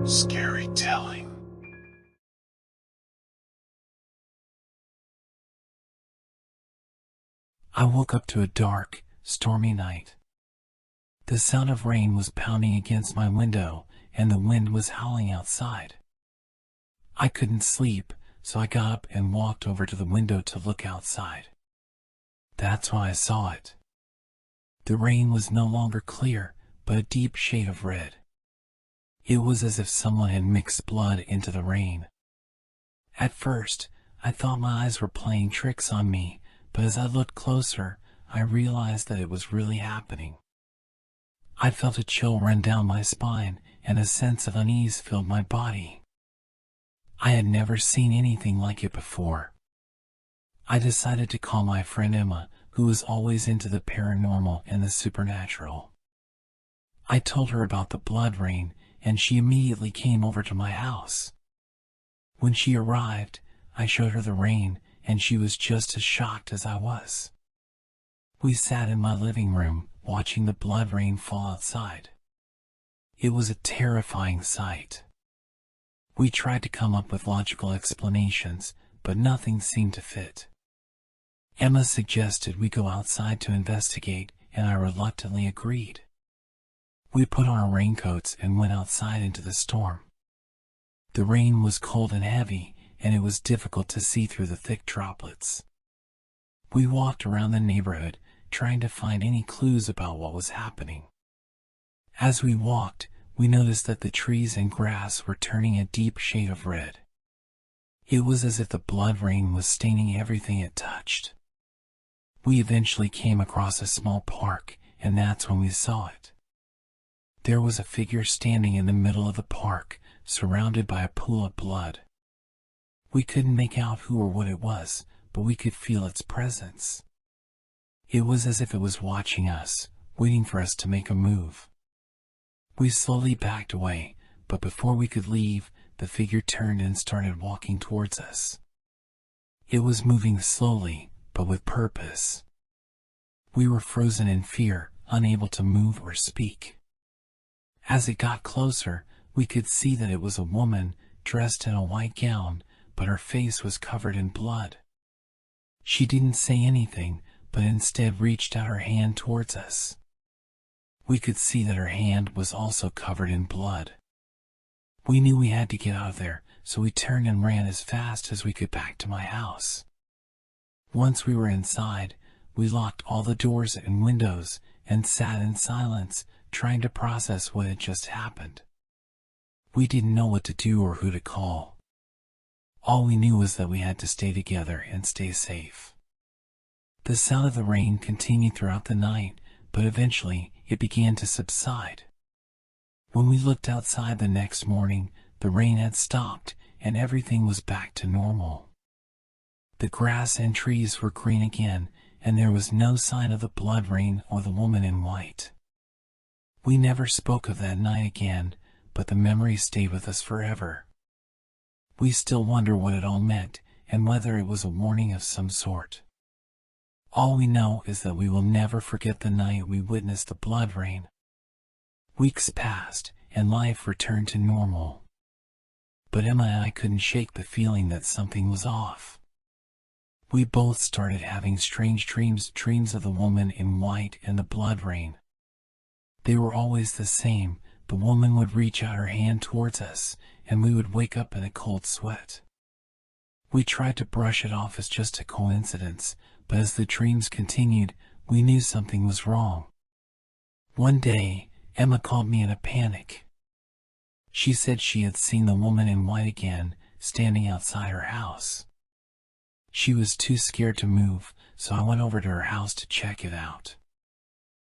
Scary telling. I woke up to a dark, stormy night. The sound of rain was pounding against my window, and the wind was howling outside. I couldn't sleep, so I got up and walked over to the window to look outside. That's when I saw it. The rain was no longer clear, but a deep shade of red. It was as if someone had mixed blood into the rain. At first, I thought my eyes were playing tricks on me, but as I looked closer, I realized that it was really happening. I felt a chill run down my spine, and a sense of unease filled my body. I had never seen anything like it before. I decided to call my friend Emma, who was always into the paranormal and the supernatural. I told her about the blood rain, and she immediately came over to my house. When she arrived, I showed her the rain, and she was just as shocked as I was. We sat in my living room, watching the blood rain fall outside. It was a terrifying sight. We tried to come up with logical explanations, but nothing seemed to fit. Emma suggested we go outside to investigate, and I reluctantly agreed. We put on our raincoats and went outside into the storm. The rain was cold and heavy, and it was difficult to see through the thick droplets. We walked around the neighborhood, trying to find any clues about what was happening. As we walked, we noticed that the trees and grass were turning a deep shade of red. It was as if the blood rain was staining everything it touched. We eventually came across a small park, and that's when we saw it. There was a figure standing in the middle of the park, surrounded by a pool of blood. We couldn't make out who or what it was, but we could feel its presence. It was as if it was watching us, waiting for us to make a move. We slowly backed away, but before we could leave, the figure turned and started walking towards us. It was moving slowly, but with purpose. We were frozen in fear, unable to move or speak. As it got closer, we could see that it was a woman, dressed in a white gown, but her face was covered in blood. She didn't say anything, but instead reached out her hand towards us. We could see that her hand was also covered in blood. We knew we had to get out of there, so we turned and ran as fast as we could back to my house. Once we were inside, we locked all the doors and windows and sat in silence, trying to process what had just happened. We didn't know what to do or who to call. All we knew was that we had to stay together and stay safe. The sound of the rain continued throughout the night, but eventually it began to subside. When we looked outside the next morning, the rain had stopped and everything was back to normal. The grass and trees were green again, and there was no sign of the blood rain or the woman in white. We never spoke of that night again, but the memory stayed with us forever. We still wonder what it all meant, and whether it was a warning of some sort. All we know is that we will never forget the night we witnessed the blood rain. Weeks passed, and life returned to normal. But Emma and I couldn't shake the feeling that something was off. We both started having strange dreams of the woman in white and the blood rain. They were always the same. The woman would reach out her hand towards us, and we would wake up in a cold sweat. We tried to brush it off as just a coincidence, but as the dreams continued, we knew something was wrong. One day, Emma called me in a panic. She said she had seen the woman in white again, standing outside her house. She was too scared to move, so I went over to her house to check it out.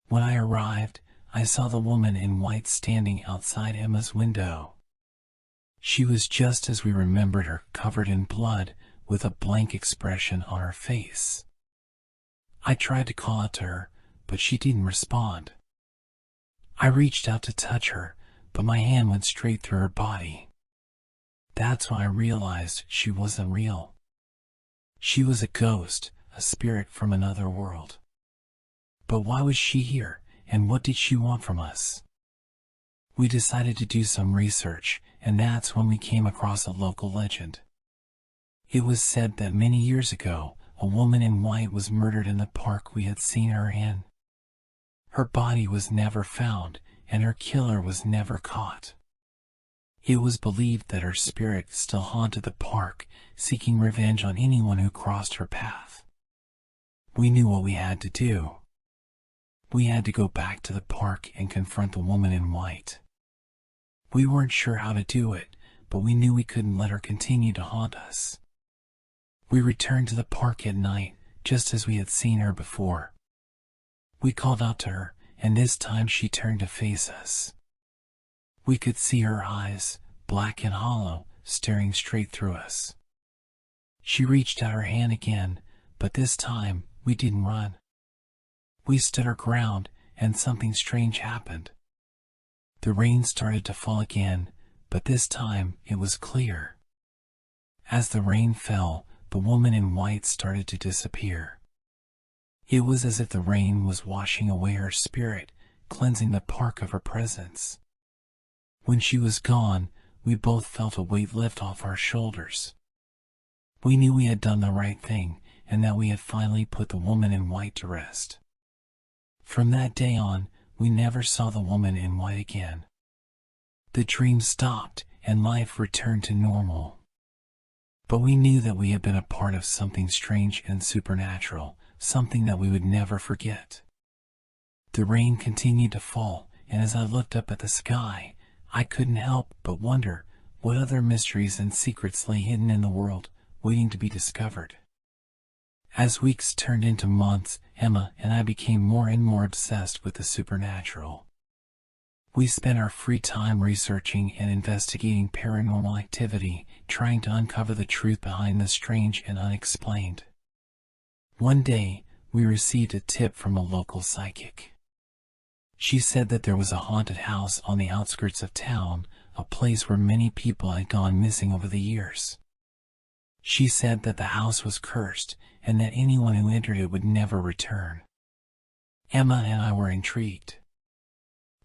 When I arrived, I saw the woman in white standing outside Emma's window. She was just as we remembered her, covered in blood, with a blank expression on her face. I tried to call out to her, but she didn't respond. I reached out to touch her, but my hand went straight through her body. That's when I realized she wasn't real. She was a ghost, a spirit from another world. But why was she here, and what did she want from us? We decided to do some research, and that's when we came across a local legend. It was said that many years ago, a woman in white was murdered in the park we had seen her in. Her body was never found, and her killer was never caught. It was believed that her spirit still haunted the park, seeking revenge on anyone who crossed her path. We knew what we had to do. We had to go back to the park and confront the woman in white. We weren't sure how to do it, but we knew we couldn't let her continue to haunt us. We returned to the park at night, just as we had seen her before. We called out to her, and this time she turned to face us. We could see her eyes, black and hollow, staring straight through us. She reached out her hand again, but this time we didn't run. We stood our ground, and something strange happened. The rain started to fall again, but this time it was clear. As the rain fell, the woman in white started to disappear. It was as if the rain was washing away her spirit, cleansing the park of her presence. When she was gone, we both felt a weight lift off our shoulders. We knew we had done the right thing, and that we had finally put the woman in white to rest. From that day on, we never saw the woman in white again. The dream stopped, and life returned to normal. But we knew that we had been a part of something strange and supernatural, something that we would never forget. The rain continued to fall, and as I looked up at the sky, I couldn't help but wonder what other mysteries and secrets lay hidden in the world, waiting to be discovered. As weeks turned into months, Emma and I became more and more obsessed with the supernatural. We spent our free time researching and investigating paranormal activity, trying to uncover the truth behind the strange and unexplained. One day, we received a tip from a local psychic. She said that there was a haunted house on the outskirts of town, a place where many people had gone missing over the years. She said that the house was cursed, and that anyone who entered it would never return. Emma and I were intrigued.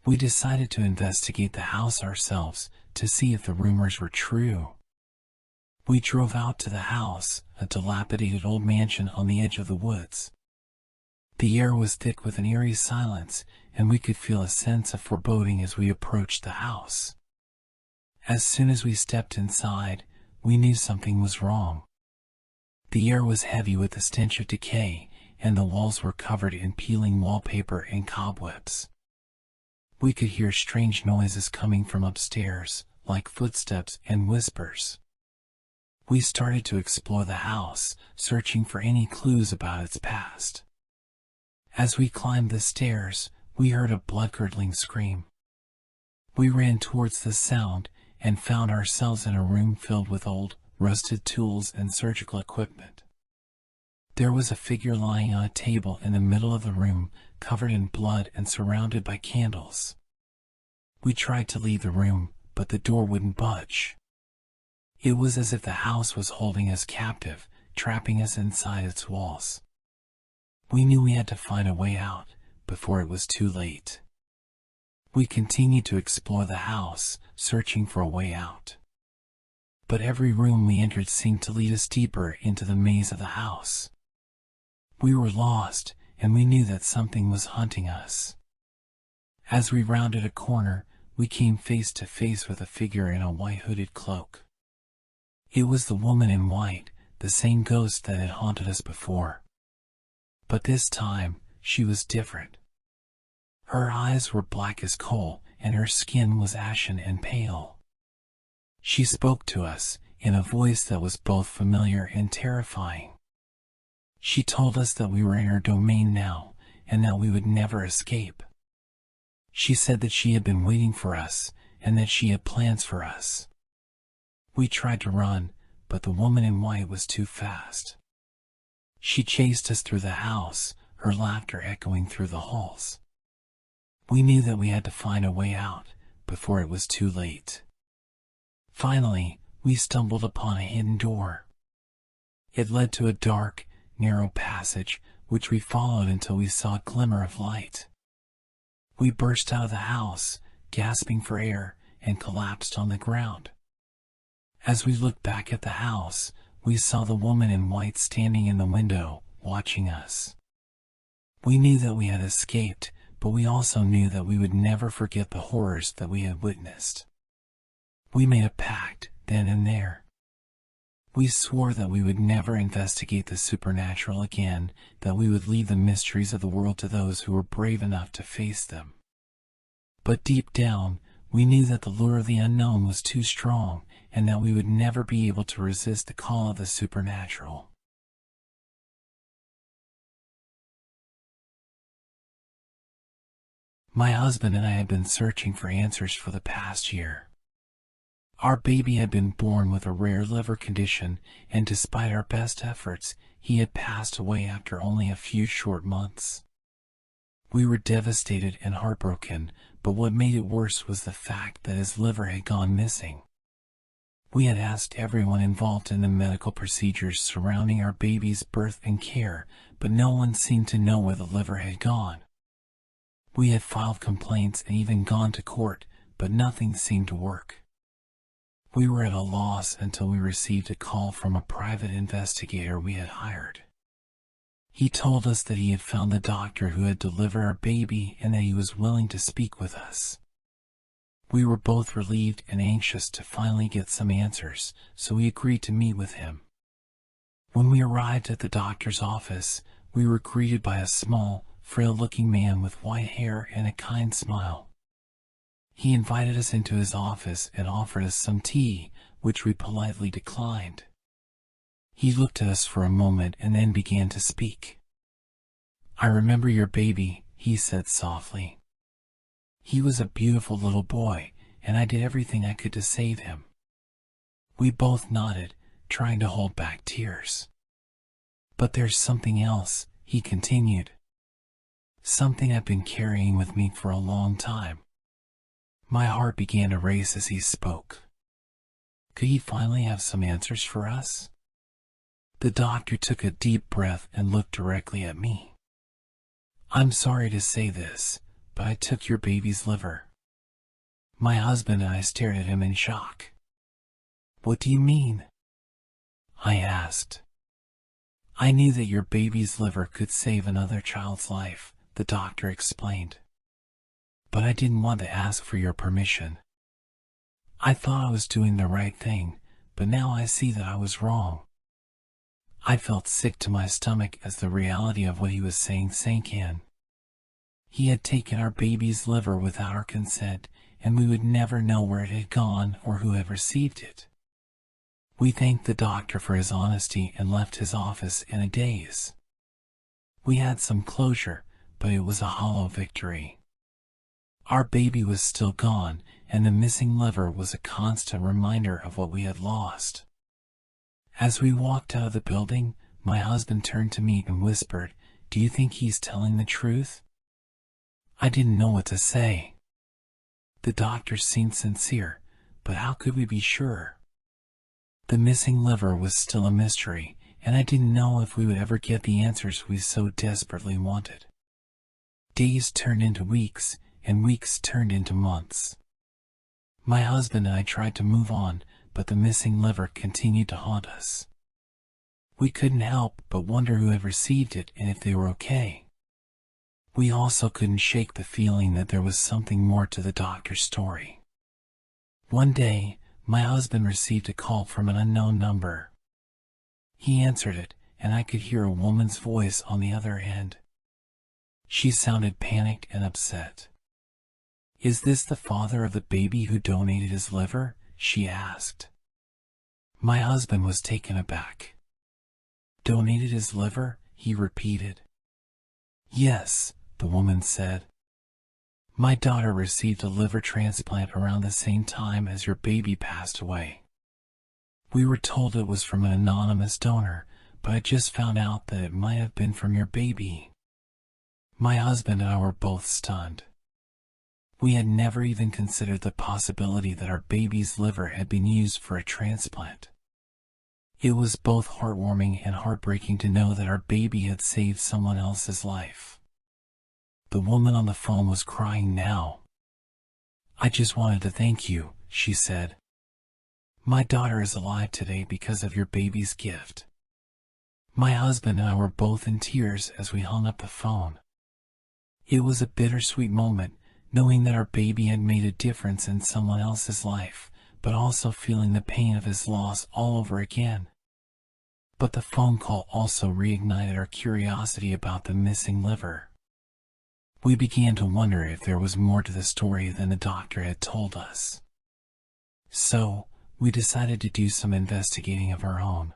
We decided to investigate the house ourselves to see if the rumors were true. We drove out to the house, a dilapidated old mansion on the edge of the woods. The air was thick with an eerie silence, and we could feel a sense of foreboding as we approached the house. As soon as we stepped inside, we knew something was wrong. The air was heavy with the stench of decay, and the walls were covered in peeling wallpaper and cobwebs. We could hear strange noises coming from upstairs, like footsteps and whispers. We started to explore the house, searching for any clues about its past. As we climbed the stairs, we heard a blood-curdling scream. We ran towards the sound and found ourselves in a room filled with old, rusted tools and surgical equipment. There was a figure lying on a table in the middle of the room, covered in blood and surrounded by candles. We tried to leave the room, but the door wouldn't budge. It was as if the house was holding us captive, trapping us inside its walls. We knew we had to find a way out before it was too late. We continued to explore the house, searching for a way out. But every room we entered seemed to lead us deeper into the maze of the house. We were lost, and we knew that something was hunting us. As we rounded a corner, we came face to face with a figure in a white hooded cloak. It was the woman in white, the same ghost that had haunted us before. But this time, she was different. Her eyes were black as coal, and her skin was ashen and pale. She spoke to us, in a voice that was both familiar and terrifying. She told us that we were in her domain now, and that we would never escape. She said that she had been waiting for us, and that she had plans for us. We tried to run, but the woman in white was too fast. She chased us through the house, her laughter echoing through the halls. We knew that we had to find a way out, before it was too late. Finally, we stumbled upon a hidden door. It led to a dark, narrow passage, which we followed until we saw a glimmer of light. We burst out of the house, gasping for air, and collapsed on the ground. As we looked back at the house, we saw the woman in white standing in the window, watching us. We knew that we had escaped, but we also knew that we would never forget the horrors that we had witnessed. We made a pact, then and there. We swore that we would never investigate the supernatural again, that we would leave the mysteries of the world to those who were brave enough to face them. But deep down, we knew that the lure of the unknown was too strong, and that we would never be able to resist the call of the supernatural. My husband and I had been searching for answers for the past year. Our baby had been born with a rare liver condition, and despite our best efforts, he had passed away after only a few short months. We were devastated and heartbroken, but what made it worse was the fact that his liver had gone missing. We had asked everyone involved in the medical procedures surrounding our baby's birth and care, but no one seemed to know where the liver had gone. We had filed complaints and even gone to court, but nothing seemed to work. We were at a loss until we received a call from a private investigator we had hired. He told us that he had found the doctor who had delivered our baby and that he was willing to speak with us. We were both relieved and anxious to finally get some answers, so we agreed to meet with him. When we arrived at the doctor's office, we were greeted by a small, frail-looking man with white hair and a kind smile. He invited us into his office and offered us some tea, which we politely declined. He looked at us for a moment and then began to speak. "I remember your baby," he said softly. "He was a beautiful little boy, and I did everything I could to save him." We both nodded, trying to hold back tears. "But there's something else," he continued. "Something I've been carrying with me for a long time." My heart began to race as he spoke. Could he finally have some answers for us? The doctor took a deep breath and looked directly at me. "I'm sorry to say this, but I took your baby's liver." My husband and I stared at him in shock. "What do you mean?" I asked. "I knew that your baby's liver could save another child's life," the doctor explained. "But I didn't want to ask for your permission. I thought I was doing the right thing, but now I see that I was wrong." I felt sick to my stomach as the reality of what he was saying sank in. He had taken our baby's liver without our consent, and we would never know where it had gone or who had received it. We thanked the doctor for his honesty and left his office in a daze. We had some closure, but it was a hollow victory. Our baby was still gone, and the missing liver was a constant reminder of what we had lost. As we walked out of the building, my husband turned to me and whispered, "Do you think he's telling the truth?" I didn't know what to say. The doctor seemed sincere, but how could we be sure? The missing liver was still a mystery, and I didn't know if we would ever get the answers we so desperately wanted. Days turned into weeks, and weeks turned into months. My husband and I tried to move on, but the missing liver continued to haunt us. We couldn't help but wonder who had received it and if they were okay. We also couldn't shake the feeling that there was something more to the doctor's story. One day, my husband received a call from an unknown number. He answered it, and I could hear a woman's voice on the other end. She sounded panicked and upset. "Is this the father of the baby who donated his liver?" she asked. My husband was taken aback. "Donated his liver?" he repeated. "Yes," the woman said. "My daughter received a liver transplant around the same time as your baby passed away. We were told it was from an anonymous donor, but I just found out that it might have been from your baby." My husband and I were both stunned. We had never even considered the possibility that our baby's liver had been used for a transplant. It was both heartwarming and heartbreaking to know that our baby had saved someone else's life. The woman on the phone was crying now. "I just wanted to thank you," she said. My daughter is alive today because of your baby's gift. My husband and I were both in tears as we hung up the phone. It was a bittersweet moment, knowing that our baby had made a difference in someone else's life, but also feeling the pain of his loss all over again. But the phone call also reignited our curiosity about the missing liver. We began to wonder if there was more to the story than the doctor had told us. So, we decided to do some investigating of our own.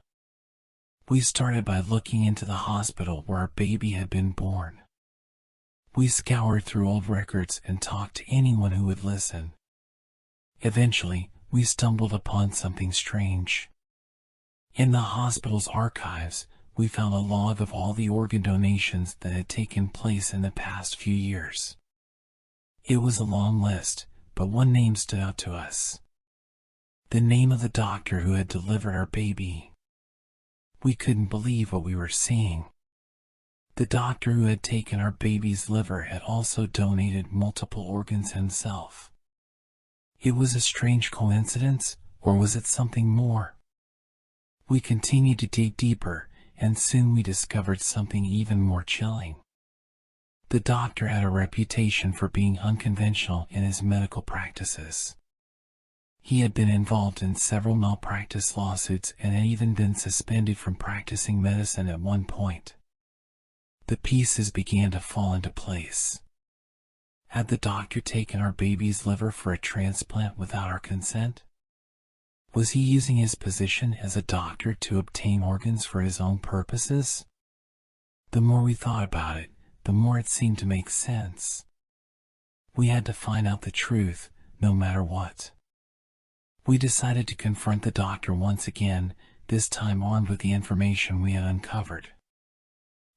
We started by looking into the hospital where our baby had been born. We scoured through old records and talked to anyone who would listen. Eventually, we stumbled upon something strange. In the hospital's archives, we found a log of all the organ donations that had taken place in the past few years. It was a long list, but one name stood out to us. The name of the doctor who had delivered our baby. We couldn't believe what we were seeing. The doctor who had taken our baby's liver had also donated multiple organs himself. It was a strange coincidence, or was it something more? We continued to dig deeper, and soon we discovered something even more chilling. The doctor had a reputation for being unconventional in his medical practices. He had been involved in several malpractice lawsuits and had even been suspended from practicing medicine at one point. The pieces began to fall into place. Had the doctor taken our baby's liver for a transplant without our consent? Was he using his position as a doctor to obtain organs for his own purposes? The more we thought about it, the more it seemed to make sense. We had to find out the truth, no matter what. We decided to confront the doctor once again, this time armed with the information we had uncovered.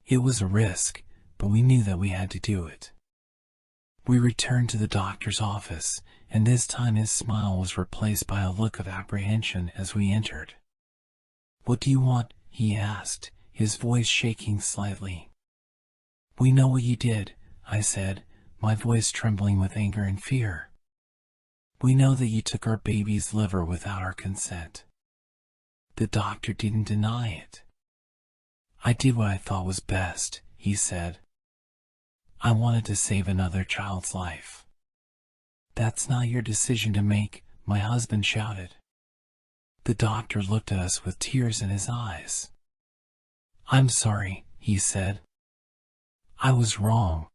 It was a risk, but we knew that we had to do it. We returned to the doctor's office, and this time his smile was replaced by a look of apprehension as we entered. "What do you want?" he asked, his voice shaking slightly. "We know what you did," I said, my voice trembling with anger and fear. "We know that you took our baby's liver without our consent." The doctor didn't deny it. "I did what I thought was best," he said. "I wanted to save another child's life." "That's not your decision to make," my husband shouted. The doctor looked at us with tears in his eyes. "I'm sorry," he said. "I was wrong.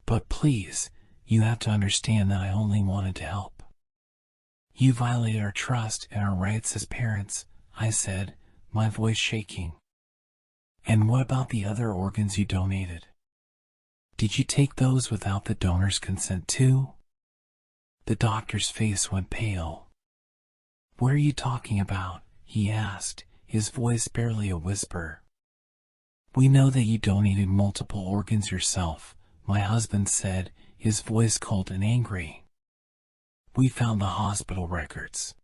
But please, you have to understand that I only wanted to help." "You violated our trust and our rights as parents," I said, my voice shaking. "And what about the other organs you donated? Did you take those without the donor's consent too?" The doctor's face went pale. "What are you talking about?" he asked, his voice barely a whisper. "We know that you donated multiple organs yourself," my husband said, his voice cold and angry. "We found the hospital records."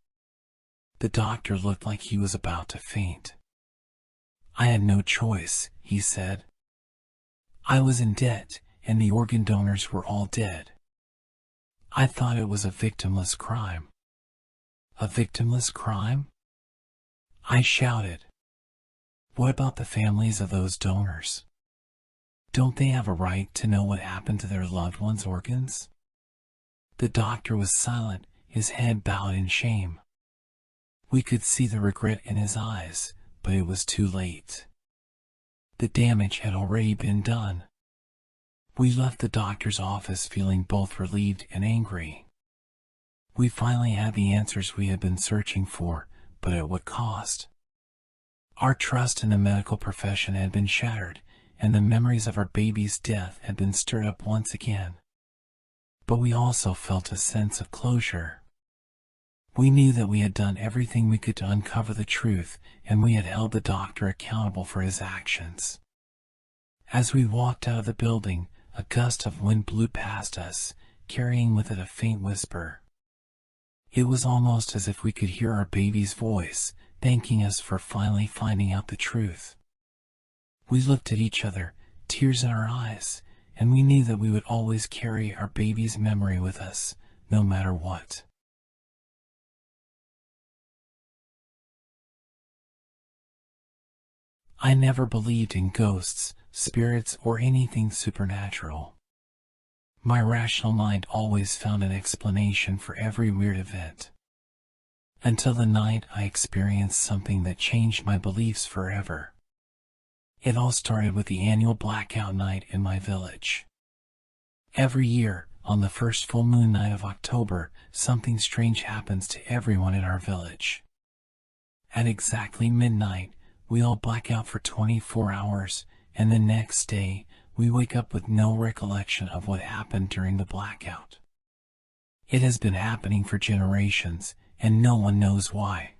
The doctor looked like he was about to faint. "I had no choice," he said. "I was in debt, and the organ donors were all dead. I thought it was a victimless crime." "A victimless crime?" I shouted. "What about the families of those donors? Don't they have a right to know what happened to their loved ones' organs?" The doctor was silent, his head bowed in shame. We could see the regret in his eyes, but it was too late. The damage had already been done. We left the doctor's office feeling both relieved and angry. We finally had the answers we had been searching for, but at what cost? Our trust in the medical profession had been shattered, and the memories of our baby's death had been stirred up once again. But we also felt a sense of closure. We knew that we had done everything we could to uncover the truth, and we had held the doctor accountable for his actions. As we walked out of the building, a gust of wind blew past us, carrying with it a faint whisper. It was almost as if we could hear our baby's voice, thanking us for finally finding out the truth. We looked at each other, tears in our eyes, and we knew that we would always carry our baby's memory with us, no matter what. I never believed in ghosts, spirits, or anything supernatural. My rational mind always found an explanation for every weird event. Until the night I experienced something that changed my beliefs forever. It all started with the annual blackout night in my village. Every year, on the first full moon night of October, something strange happens to everyone in our village. At exactly midnight, we all black out for 24 hours, and the next day, we wake up with no recollection of what happened during the blackout. It has been happening for generations, and no one knows why.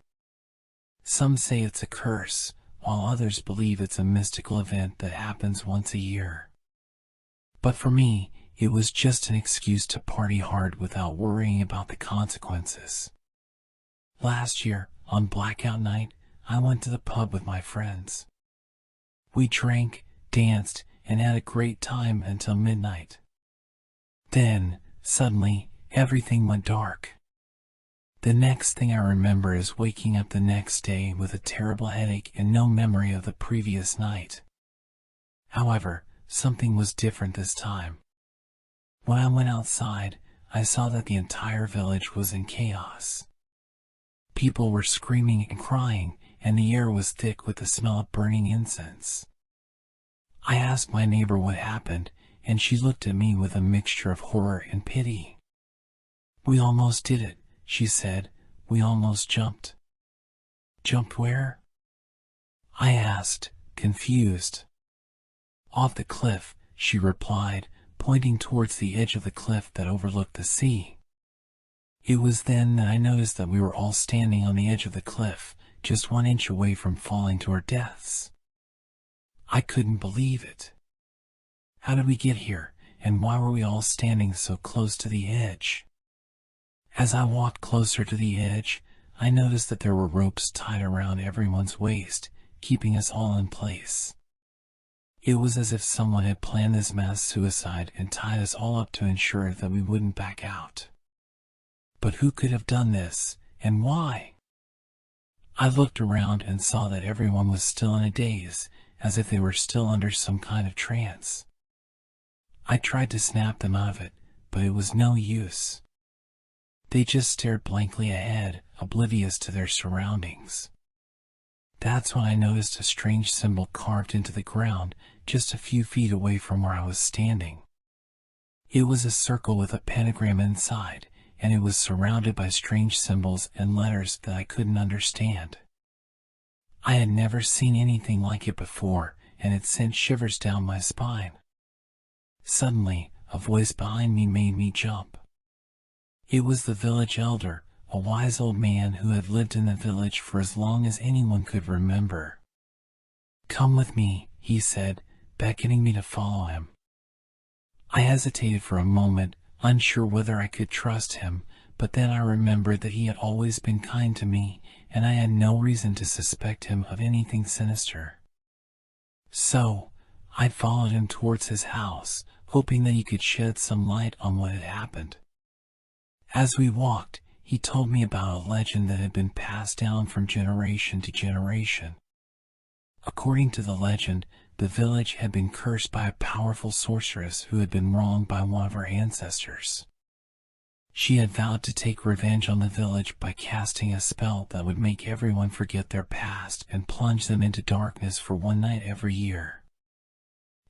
Some say it's a curse, while others believe it's a mystical event that happens once a year. But for me, it was just an excuse to party hard without worrying about the consequences. Last year, on blackout night, I went to the pub with my friends. We drank, danced, and had a great time until midnight. Then, suddenly, everything went dark. The next thing I remember is waking up the next day with a terrible headache and no memory of the previous night. However, something was different this time. When I went outside, I saw that the entire village was in chaos. People were screaming and crying, and the air was thick with the smell of burning incense. I asked my neighbor what happened, and she looked at me with a mixture of horror and pity. "We almost did it," she said. "We almost jumped." "Jumped where?" I asked, confused. "Off the cliff," she replied, pointing towards the edge of the cliff that overlooked the sea. It was then that I noticed that we were all standing on the edge of the cliff, just 1 inch away from falling to our deaths. I couldn't believe it. How did we get here, and why were we all standing so close to the edge? As I walked closer to the edge, I noticed that there were ropes tied around everyone's waist, keeping us all in place. It was as if someone had planned this mass suicide and tied us all up to ensure that we wouldn't back out. But who could have done this, and why? I looked around and saw that everyone was still in a daze, as if they were still under some kind of trance. I tried to snap them out of it, but it was no use. They just stared blankly ahead, oblivious to their surroundings. That's when I noticed a strange symbol carved into the ground, just a few feet away from where I was standing. It was a circle with a pentagram inside, and it was surrounded by strange symbols and letters that I couldn't understand. I had never seen anything like it before, and it sent shivers down my spine. Suddenly, a voice behind me made me jump. It was the village elder, a wise old man who had lived in the village for as long as anyone could remember. "Come with me," he said, beckoning me to follow him. I hesitated for a moment, unsure whether I could trust him, but then I remembered that he had always been kind to me, and I had no reason to suspect him of anything sinister. So, I followed him towards his house, hoping that he could shed some light on what had happened. As we walked, he told me about a legend that had been passed down from generation to generation. According to the legend, the village had been cursed by a powerful sorceress who had been wronged by one of her ancestors. She had vowed to take revenge on the village by casting a spell that would make everyone forget their past and plunge them into darkness for 1 night every year.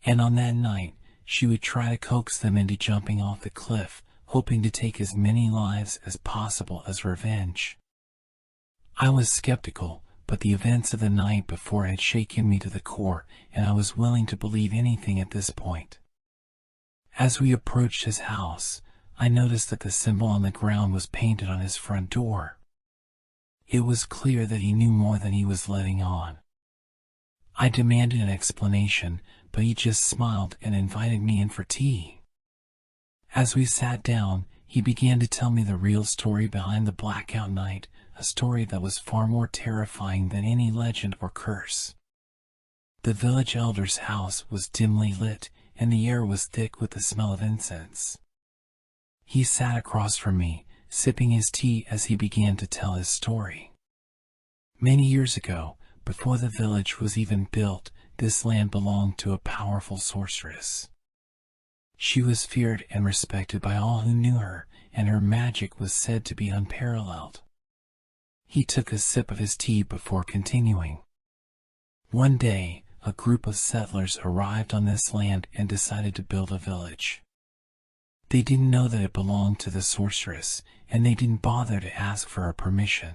And on that night, she would try to coax them into jumping off the cliff, hoping to take as many lives as possible as revenge. I was skeptical, but the events of the night before had shaken me to the core, and I was willing to believe anything at this point. As we approached his house, I noticed that the symbol on the ground was painted on his front door. It was clear that he knew more than he was letting on. I demanded an explanation, but he just smiled and invited me in for tea. As we sat down, he began to tell me the real story behind the blackout night, a story that was far more terrifying than any legend or curse. The village elder's house was dimly lit, and the air was thick with the smell of incense. He sat across from me, sipping his tea as he began to tell his story. Many years ago, Before the village was even built, this land belonged to a powerful sorceress. She was feared and respected by all who knew her, and her magic was said to be unparalleled. He took a sip of his tea before continuing. One day, a group of settlers arrived on this land and decided to build a village. They didn't know that it belonged to the sorceress, and they didn't bother to ask for her permission.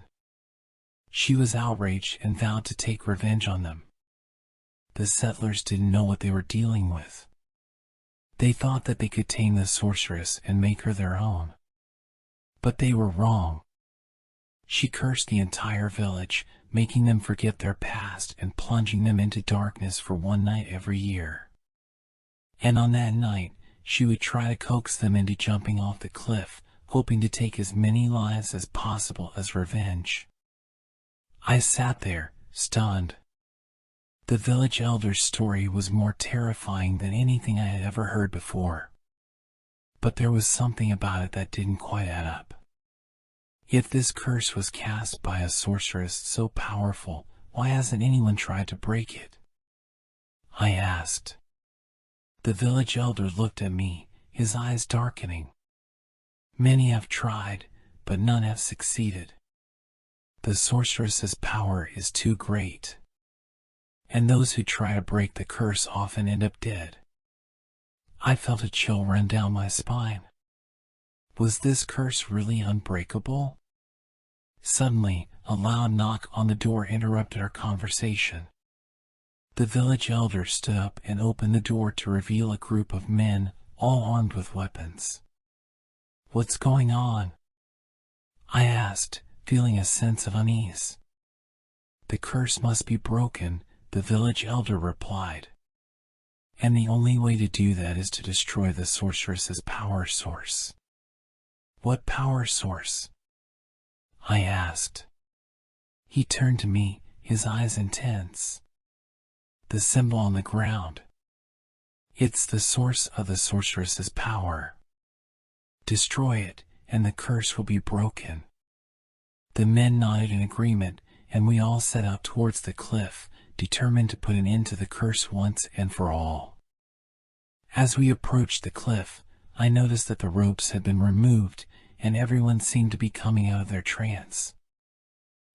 She was outraged and vowed to take revenge on them. The settlers didn't know what they were dealing with. They thought that they could tame the sorceress and make her their own. But they were wrong. She cursed the entire village, making them forget their past and plunging them into darkness for one night every year. And on that night, she would try to coax them into jumping off the cliff, hoping to take as many lives as possible as revenge. I sat there, stunned. The village elder's story was more terrifying than anything I had ever heard before. But there was something about it that didn't quite add up. If this curse was cast by a sorceress so powerful, why hasn't anyone tried to break it? I asked. The village elder looked at me, his eyes darkening. Many have tried, but none have succeeded. The sorceress's power is too great, and those who try to break the curse often end up dead. I felt a chill run down my spine. Was this curse really unbreakable? Suddenly, a loud knock on the door interrupted our conversation. The village elder stood up and opened the door to reveal a group of men, all armed with weapons. "What's going on?" I asked, feeling a sense of unease. "The curse must be broken," the village elder replied. "And the only way to do that is to destroy the sorceress's power source." "What power source?" I asked. He turned to me, his eyes intense. "The symbol on the ground. It's the source of the sorceress's power. Destroy it, and the curse will be broken." The men nodded in agreement, and we all set out towards the cliff, determined to put an end to the curse once and for all. As we approached the cliff, I noticed that the ropes had been removed, and everyone seemed to be coming out of their trance.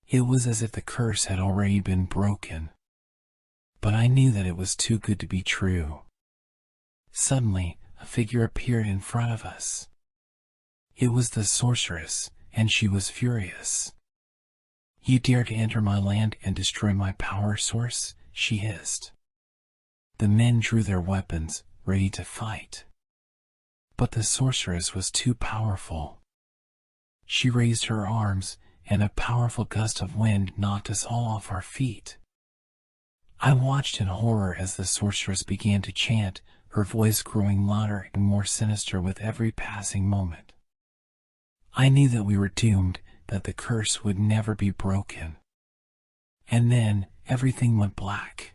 It was as if the curse had already been broken. But I knew that it was too good to be true. Suddenly, a figure appeared in front of us. It was the sorceress, and she was furious. "You dare to enter my land and destroy my power source?" she hissed. The men drew their weapons, ready to fight. But the sorceress was too powerful. She raised her arms, and a powerful gust of wind knocked us all off our feet. I watched in horror as the sorceress began to chant, her voice growing louder and more sinister with every passing moment. I knew that we were doomed, that the curse would never be broken. And then, everything went black.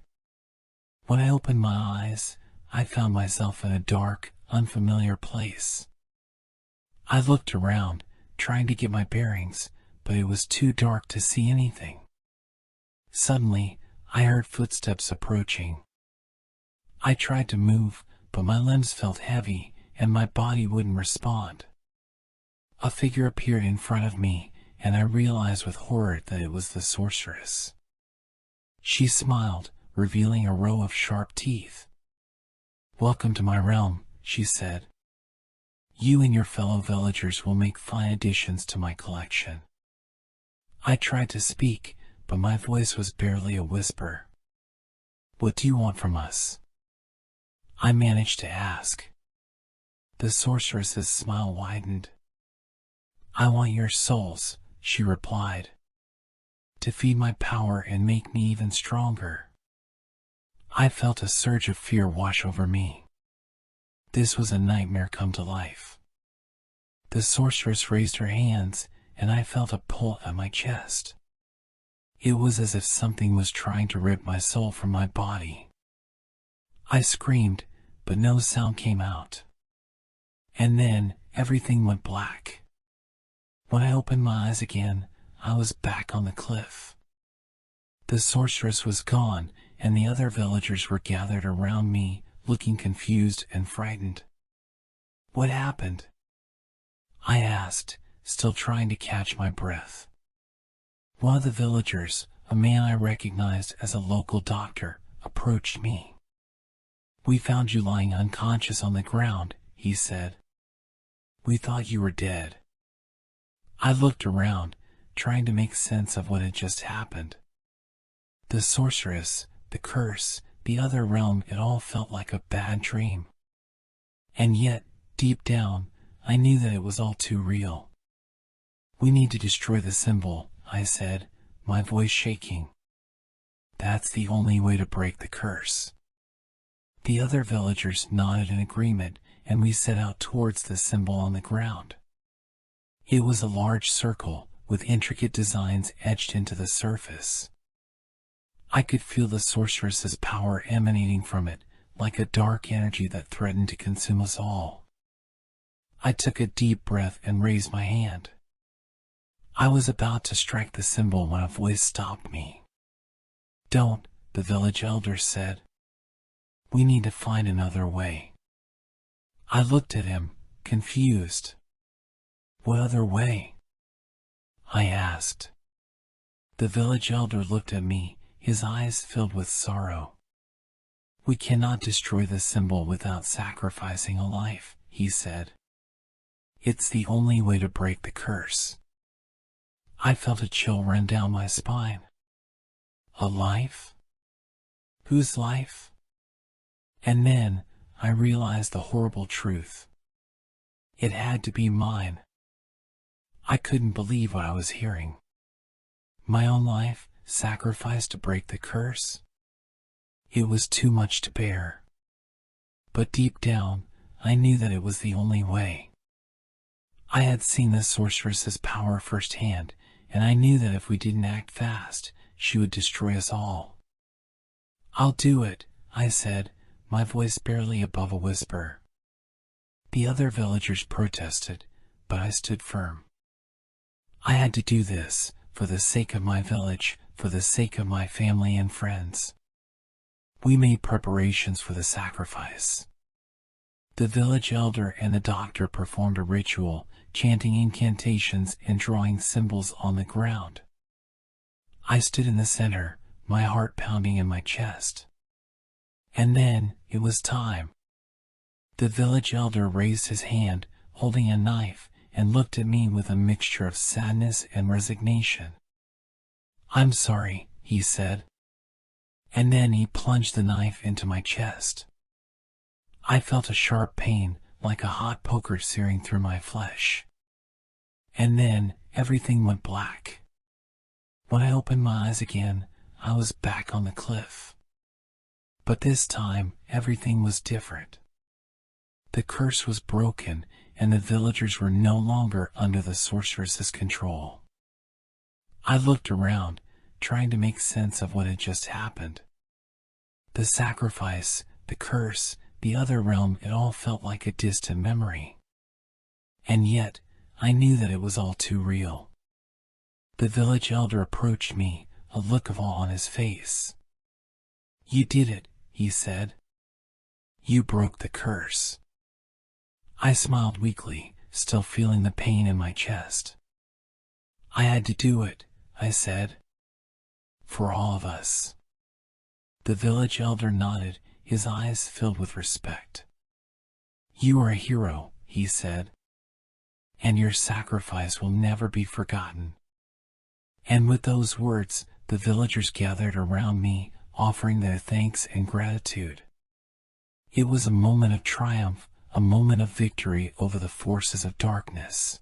When I opened my eyes, I found myself in a dark, unfamiliar place. I looked around, trying to get my bearings, but it was too dark to see anything. Suddenly, I heard footsteps approaching. I tried to move, but my limbs felt heavy, and my body wouldn't respond. A figure appeared in front of me, and I realized with horror that it was the sorceress. She smiled, revealing a row of sharp teeth. "Welcome to my realm," she said. "You and your fellow villagers will make fine additions to my collection." I tried to speak, but my voice was barely a whisper. "What do you want from us?" I managed to ask. The sorceress's smile widened. "I want your souls," she replied, "to feed my power and make me even stronger." I felt a surge of fear wash over me. This was a nightmare come to life. The sorceress raised her hands, and I felt a pull at my chest. It was as if something was trying to rip my soul from my body. I screamed, but no sound came out. And then, everything went black. When I opened my eyes again, I was back on the cliff. The sorceress was gone, and the other villagers were gathered around me, looking confused and frightened. "What happened?" I asked, still trying to catch my breath. One of the villagers, a man I recognized as a local doctor, approached me. "We found you lying unconscious on the ground," he said. "We thought you were dead." I looked around, trying to make sense of what had just happened. The sorceress, the curse, the other realm, it all felt like a bad dream. And yet, deep down, I knew that it was all too real. "We need to destroy the symbol," I said, my voice shaking. "That's the only way to break the curse." The other villagers nodded in agreement, and we set out towards the symbol on the ground. It was a large circle, with intricate designs etched into the surface. I could feel the sorceress's power emanating from it, like a dark energy that threatened to consume us all. I took a deep breath and raised my hand. I was about to strike the symbol when a voice stopped me. "Don't," the village elder said. "We need to find another way." I looked at him, confused. "What other way?" I asked. The village elder looked at me, his eyes filled with sorrow. "We cannot destroy the symbol without sacrificing a life," he said. "It's the only way to break the curse." I felt a chill run down my spine. A life? Whose life? And then I realized the horrible truth. It had to be mine. I couldn't believe what I was hearing. My own life, sacrificed to break the curse? It was too much to bear. But deep down, I knew that it was the only way. I had seen the sorceress's power firsthand, and I knew that if we didn't act fast, she would destroy us all. "I'll do it," I said, my voice barely above a whisper. The other villagers protested, but I stood firm. I had to do this, for the sake of my village, for the sake of my family and friends. We made preparations for the sacrifice. The village elder and the doctor performed a ritual, chanting incantations and drawing symbols on the ground. I stood in the center, my heart pounding in my chest. And then, it was time. The village elder raised his hand, holding a knife, and looked at me with a mixture of sadness and resignation. "I'm sorry," he said. And then he plunged the knife into my chest. I felt a sharp pain, like a hot poker searing through my flesh. And then, everything went black. When I opened my eyes again, I was back on the cliff. But this time, everything was different. The curse was broken, and the villagers were no longer under the sorceress's control. I looked around, trying to make sense of what had just happened. The sacrifice, the curse, the other realm, it all felt like a distant memory. And yet, I knew that it was all too real. The village elder approached me, a look of awe on his face. "You did it," he said. "You broke the curse." I smiled weakly, still feeling the pain in my chest. "I had to do it," I said. "For all of us." The village elder nodded, his eyes filled with respect. "You are a hero," he said. "And your sacrifice will never be forgotten." And with those words, the villagers gathered around me, offering their thanks and gratitude. It was a moment of triumph, a moment of victory over the forces of darkness.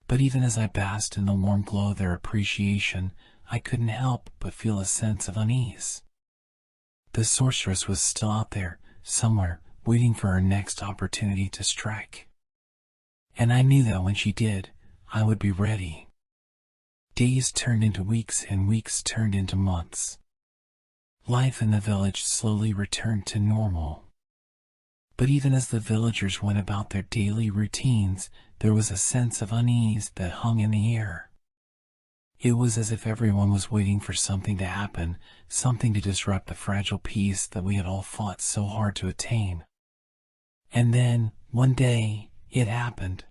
But even as I basked in the warm glow of their appreciation, I couldn't help but feel a sense of unease. The sorceress was still out there, somewhere, waiting for her next opportunity to strike. And I knew that when she did, I would be ready. Days turned into weeks and weeks turned into months. Life in the village slowly returned to normal. But even as the villagers went about their daily routines, there was a sense of unease that hung in the air. It was as if everyone was waiting for something to happen, something to disrupt the fragile peace that we had all fought so hard to attain. And then, one day, it happened.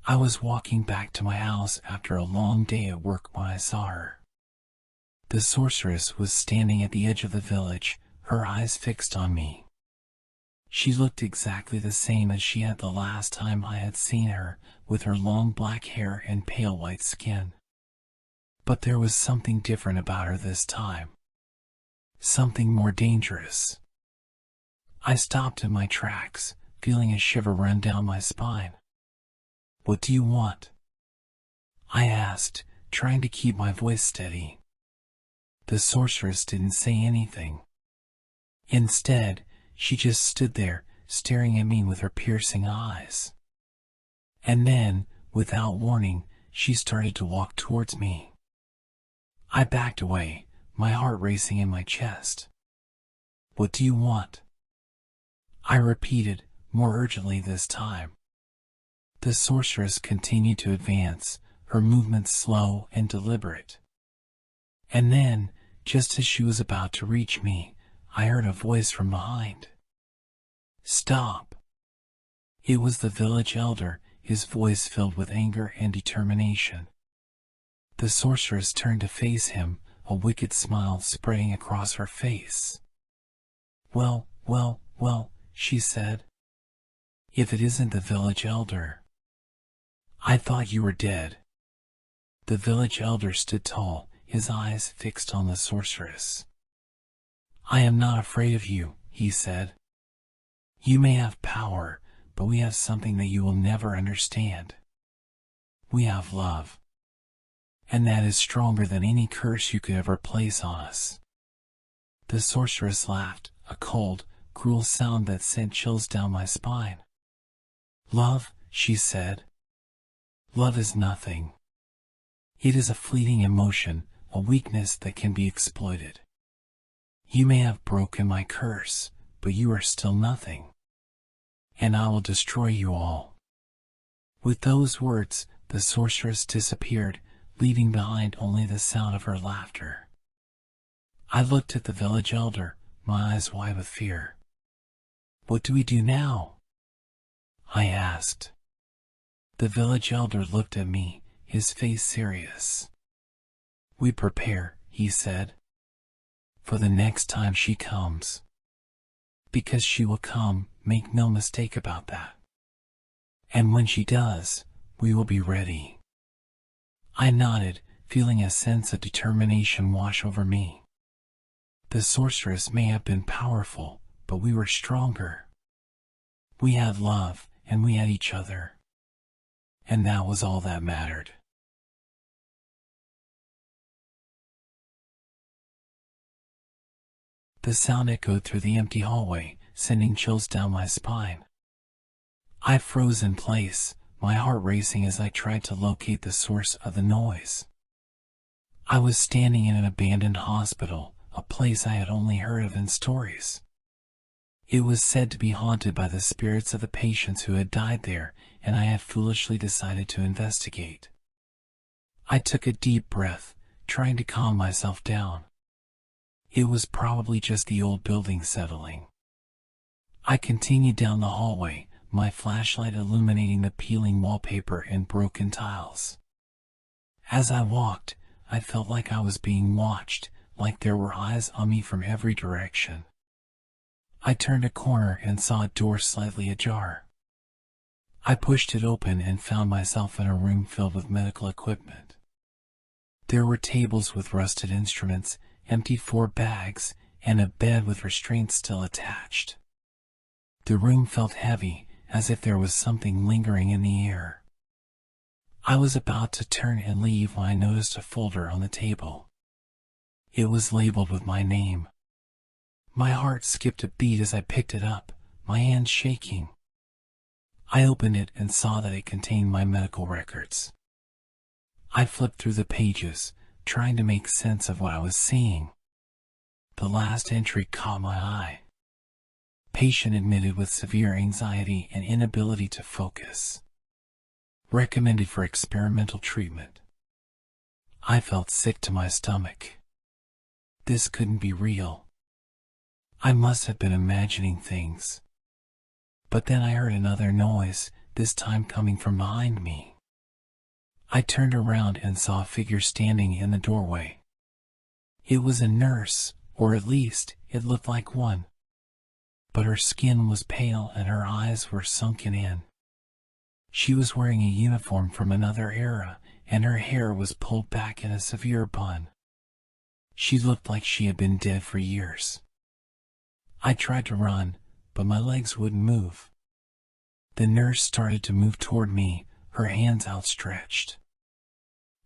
I was walking back to my house after a long day at work when I saw her. The sorceress was standing at the edge of the village, her eyes fixed on me. She looked exactly the same as she had the last time I had seen her, with her long black hair and pale white skin. But there was something different about her this time. Something more dangerous. I stopped in my tracks, feeling a shiver run down my spine. "What do you want?" I asked, trying to keep my voice steady. The sorceress didn't say anything. Instead, she just stood there, staring at me with her piercing eyes. And then, without warning, she started to walk towards me. I backed away, my heart racing in my chest. "What do you want?" I repeated, more urgently this time. The sorceress continued to advance, her movements slow and deliberate. And then, just as she was about to reach me, I heard a voice from behind. "Stop!" It was the village elder, his voice filled with anger and determination. The sorceress turned to face him, a wicked smile spreading across her face. Well, she said. "If it isn't the village elder. I thought you were dead." The village elder stood tall, his eyes fixed on the sorceress. "I am not afraid of you," he said. "You may have power, but we have something that you will never understand. We have love. And that is stronger than any curse you could ever place on us." The sorceress laughed, a cold, cruel sound that sent chills down my spine. "Love," she said. "Love is nothing. It is a fleeting emotion, a weakness that can be exploited. You may have broken my curse, but you are still nothing. And I will destroy you all." With those words, the sorceress disappeared, leaving behind only the sound of her laughter. I looked at the village elder, my eyes wide with fear. "What do we do now?" I asked. The village elder looked at me, his face serious. "We prepare," he said, "for the next time she comes. Because she will come, make no mistake about that. And when she does, we will be ready." I nodded, feeling a sense of determination wash over me. The sorceress may have been powerful, but we were stronger. We had love, and we had each other. And that was all that mattered. The sound echoed through the empty hallway, sending chills down my spine. I froze in place, my heart racing as I tried to locate the source of the noise. I was standing in an abandoned hospital, a place I had only heard of in stories. It was said to be haunted by the spirits of the patients who had died there, and I had foolishly decided to investigate. I took a deep breath, trying to calm myself down. It was probably just the old building settling. I continued down the hallway, my flashlight illuminating the peeling wallpaper and broken tiles. As I walked, I felt like I was being watched, like there were eyes on me from every direction. I turned a corner and saw a door slightly ajar. I pushed it open and found myself in a room filled with medical equipment. There were tables with rusted instruments, empty 4 bags, and a bed with restraints still attached. The room felt heavy, as if there was something lingering in the air. I was about to turn and leave when I noticed a folder on the table. It was labeled with my name. My heart skipped a beat as I picked it up, my hands shaking. I opened it and saw that it contained my medical records. I flipped through the pages, trying to make sense of what I was seeing. The last entry caught my eye. Patient admitted with severe anxiety and inability to focus. Recommended for experimental treatment. I felt sick to my stomach. This couldn't be real. I must have been imagining things. But then I heard another noise, this time coming from behind me. I turned around and saw a figure standing in the doorway. It was a nurse, or at least, it looked like one. But her skin was pale and her eyes were sunken in. She was wearing a uniform from another era, and her hair was pulled back in a severe bun. She looked like she had been dead for years. I tried to run, but my legs wouldn't move. The nurse started to move toward me, her hands outstretched.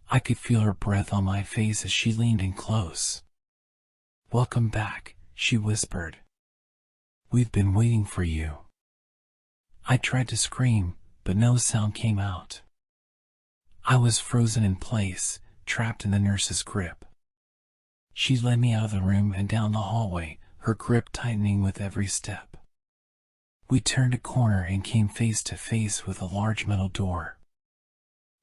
I could feel her breath on my face as she leaned in close. "Welcome back," she whispered. "We've been waiting for you." I tried to scream, but no sound came out. I was frozen in place, trapped in the nurse's grip. She led me out of the room and down the hallway, her grip tightening with every step. We turned a corner and came face to face with a large metal door.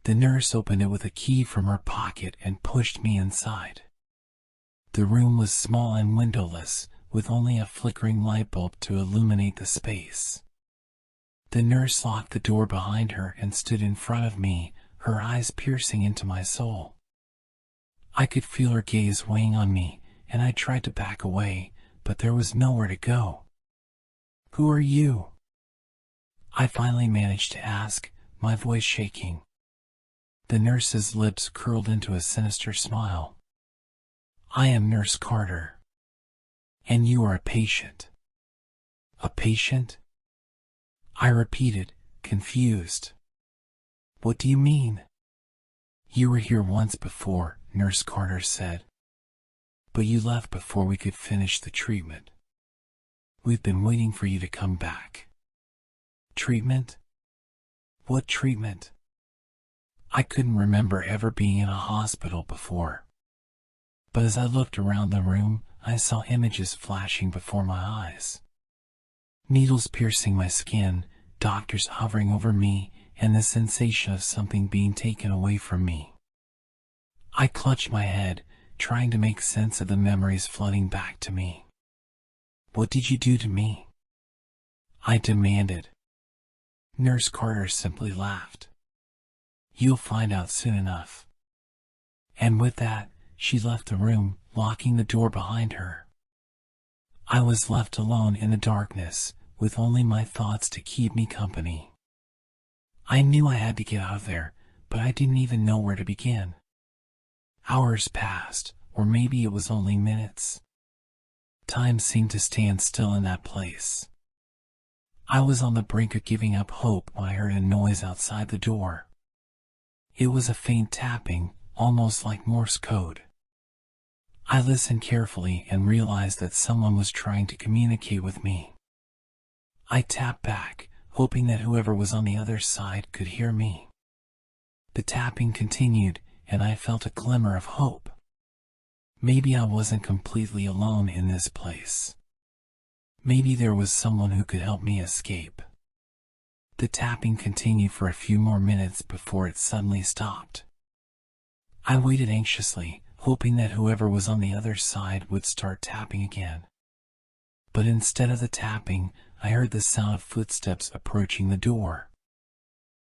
The nurse opened it with a key from her pocket and pushed me inside. The room was small and windowless, with only a flickering light bulb to illuminate the space. The nurse locked the door behind her and stood in front of me, her eyes piercing into my soul. I could feel her gaze weighing on me, and I tried to back away, but there was nowhere to go. "Who are you?" I finally managed to ask, my voice shaking. The nurse's lips curled into a sinister smile. "I am Nurse Carter. And you are a patient." "A patient?" I repeated, confused. "What do you mean?" "You were here once before," Nurse Carter said. "But you left before we could finish the treatment. We've been waiting for you to come back." "Treatment? What treatment?" I couldn't remember ever being in a hospital before. But as I looked around the room, I saw images flashing before my eyes. Needles piercing my skin, doctors hovering over me, and the sensation of something being taken away from me. I clutched my head, trying to make sense of the memories flooding back to me. "What did you do to me?" I demanded. Nurse Carter simply laughed. "You'll find out soon enough." And with that, she left the room, locking the door behind her. I was left alone in the darkness, with only my thoughts to keep me company. I knew I had to get out of there, but I didn't even know where to begin. Hours passed, or maybe it was only minutes. Time seemed to stand still in that place. I was on the brink of giving up hope when I heard a noise outside the door. It was a faint tapping, almost like Morse code. I listened carefully and realized that someone was trying to communicate with me. I tapped back, hoping that whoever was on the other side could hear me. The tapping continued, and I felt a glimmer of hope. Maybe I wasn't completely alone in this place. Maybe there was someone who could help me escape. The tapping continued for a few more minutes before it suddenly stopped. I waited anxiously, hoping that whoever was on the other side would start tapping again. But instead of the tapping, I heard the sound of footsteps approaching the door.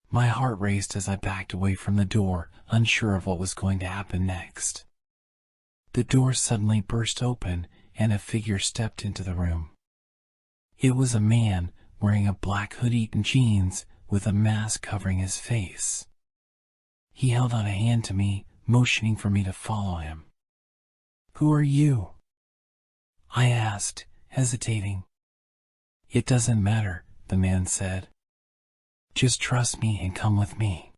My heart raced as I backed away from the door, unsure of what was going to happen next. The door suddenly burst open, and a figure stepped into the room. It was a man, wearing a black hoodie and jeans, with a mask covering his face. He held out a hand to me, motioning for me to follow him. "Who are you?" I asked, hesitating. "It doesn't matter," the man said. "Just trust me and come with me."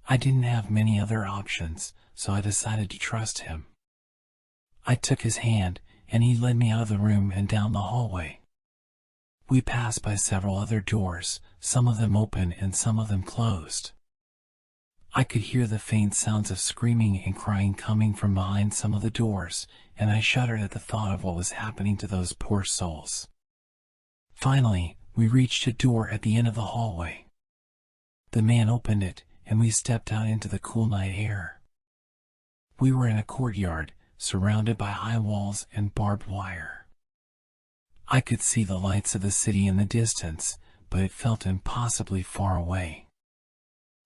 I didn't have many other options, so I decided to trust him. I took his hand, and he led me out of the room and down the hallway. We passed by several other doors, some of them open and some of them closed. I could hear the faint sounds of screaming and crying coming from behind some of the doors, and I shuddered at the thought of what was happening to those poor souls. Finally, we reached a door at the end of the hallway. The man opened it, and we stepped out into the cool night air. We were in a courtyard, surrounded by high walls and barbed wire. I could see the lights of the city in the distance, but it felt impossibly far away.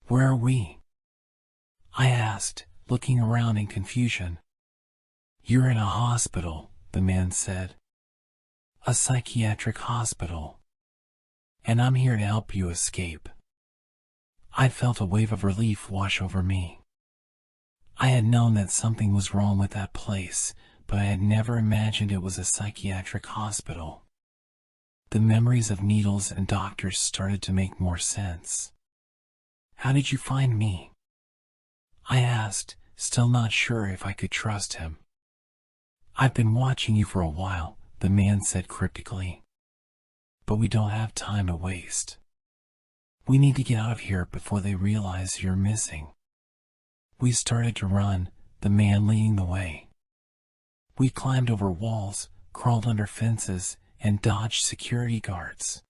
"Where are we?" I asked, looking around in confusion. "You're in a hospital," the man said. "A psychiatric hospital. And I'm here to help you escape." I felt a wave of relief wash over me. I had known that something was wrong with that place, but I had never imagined it was a psychiatric hospital. The memories of needles and doctors started to make more sense. "How did you find me?" I asked, still not sure if I could trust him. "I've been watching you for a while," the man said cryptically. "But we don't have time to waste. We need to get out of here before they realize you're missing." We started to run, the man leading the way. We climbed over walls, crawled under fences, and dodged security guards.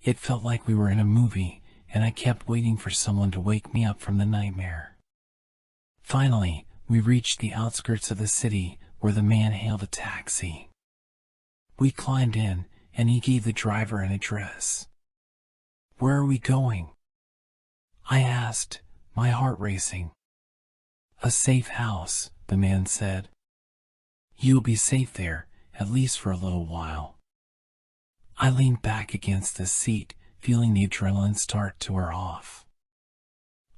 It felt like we were in a movie, and I kept waiting for someone to wake me up from the nightmare. Finally, we reached the outskirts of the city, where the man hailed a taxi. We climbed in, and he gave the driver an address. "Where are we going?" I asked, my heart racing. "A safe house," the man said. "You'll be safe there, at least for a little while." I leaned back against the seat, feeling the adrenaline start to wear off.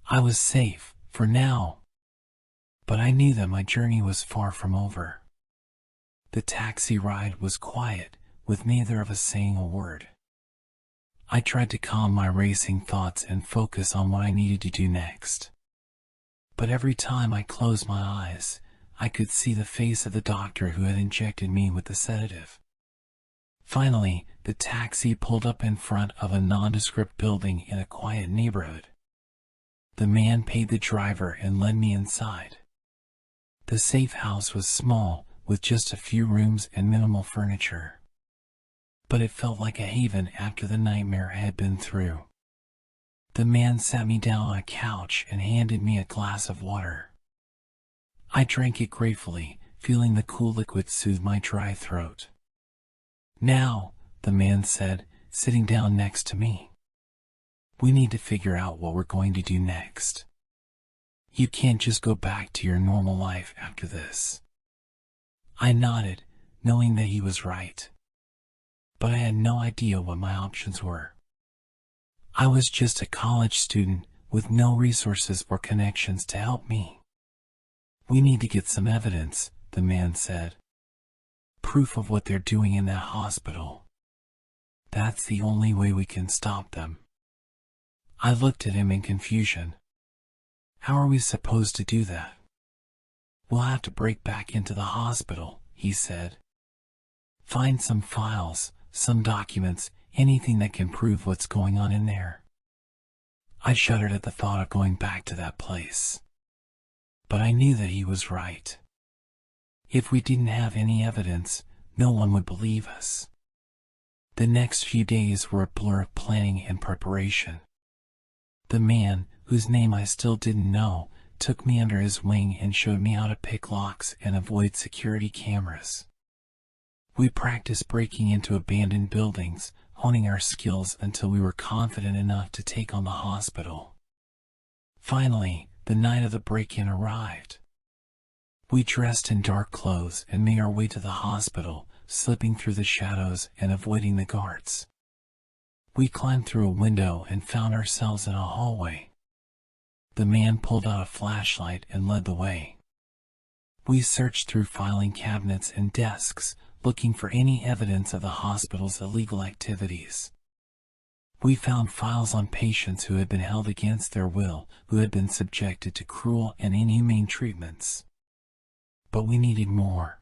I was safe, for now. But I knew that my journey was far from over. The taxi ride was quiet, with neither of us saying a word. I tried to calm my racing thoughts and focus on what I needed to do next. But every time I closed my eyes, I could see the face of the doctor who had injected me with the sedative. Finally, the taxi pulled up in front of a nondescript building in a quiet neighborhood. The man paid the driver and led me inside. The safe house was small, with just a few rooms and minimal furniture. But it felt like a haven after the nightmare I had been through. The man sat me down on a couch and handed me a glass of water. I drank it gratefully, feeling the cool liquid soothe my dry throat. "Now," the man said, sitting down next to me, "we need to figure out what we're going to do next. You can't just go back to your normal life after this." I nodded, knowing that he was right. But I had no idea what my options were. I was just a college student with no resources or connections to help me. "We need to get some evidence," the man said. "Proof of what they're doing in that hospital. That's the only way we can stop them." I looked at him in confusion. "How are we supposed to do that?" "We'll have to break back into the hospital," he said. "Find some files, some documents, anything that can prove what's going on in there." I shuddered at the thought of going back to that place. But I knew that he was right. If we didn't have any evidence, no one would believe us. The next few days were a blur of planning and preparation. The man, whose name I still didn't know, took me under his wing and showed me how to pick locks and avoid security cameras. We practiced breaking into abandoned buildings, honing our skills until we were confident enough to take on the hospital. Finally, the night of the break-in arrived. We dressed in dark clothes and made our way to the hospital, slipping through the shadows and avoiding the guards. We climbed through a window and found ourselves in a hallway. The man pulled out a flashlight and led the way. We searched through filing cabinets and desks, looking for any evidence of the hospital's illegal activities. We found files on patients who had been held against their will, who had been subjected to cruel and inhumane treatments. But we needed more.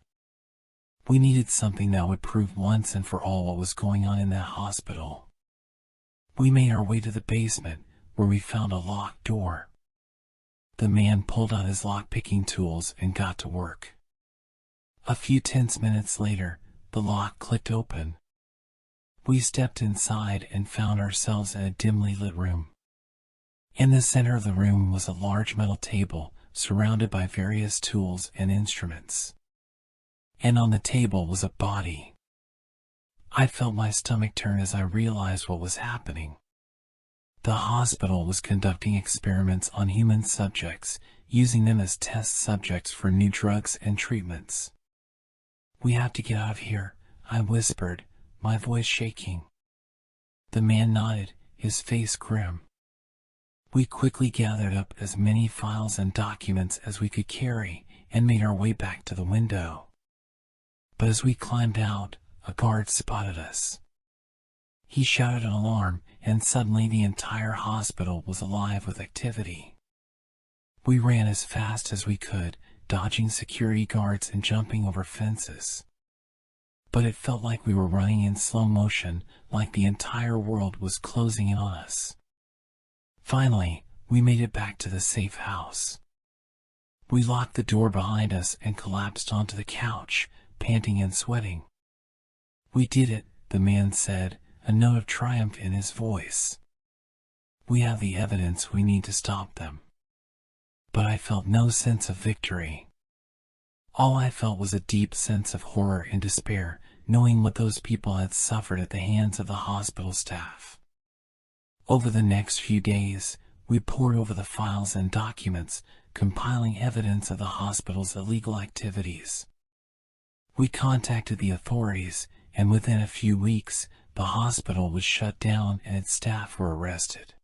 We needed something that would prove once and for all what was going on in that hospital. We made our way to the basement, where we found a locked door. The man pulled out his lock-picking tools and got to work. A few tense minutes later, the lock clicked open. We stepped inside and found ourselves in a dimly lit room. In the center of the room was a large metal table, surrounded by various tools and instruments. And on the table was a body. I felt my stomach turn as I realized what was happening. The hospital was conducting experiments on human subjects, using them as test subjects for new drugs and treatments. "We have to get out of here," I whispered, my voice shaking. The man nodded, his face grim. We quickly gathered up as many files and documents as we could carry and made our way back to the window. But as we climbed out, a guard spotted us. He shouted an alarm, and suddenly the entire hospital was alive with activity. We ran as fast as we could, dodging security guards and jumping over fences. But it felt like we were running in slow motion, like the entire world was closing in on us. Finally, we made it back to the safe house. We locked the door behind us and collapsed onto the couch, panting and sweating. "We did it," the man said, a note of triumph in his voice. "We have the evidence we need to stop them." But I felt no sense of victory. All I felt was a deep sense of horror and despair, knowing what those people had suffered at the hands of the hospital staff. Over the next few days, we pored over the files and documents, compiling evidence of the hospital's illegal activities. We contacted the authorities, and within a few weeks, the hospital was shut down and its staff were arrested.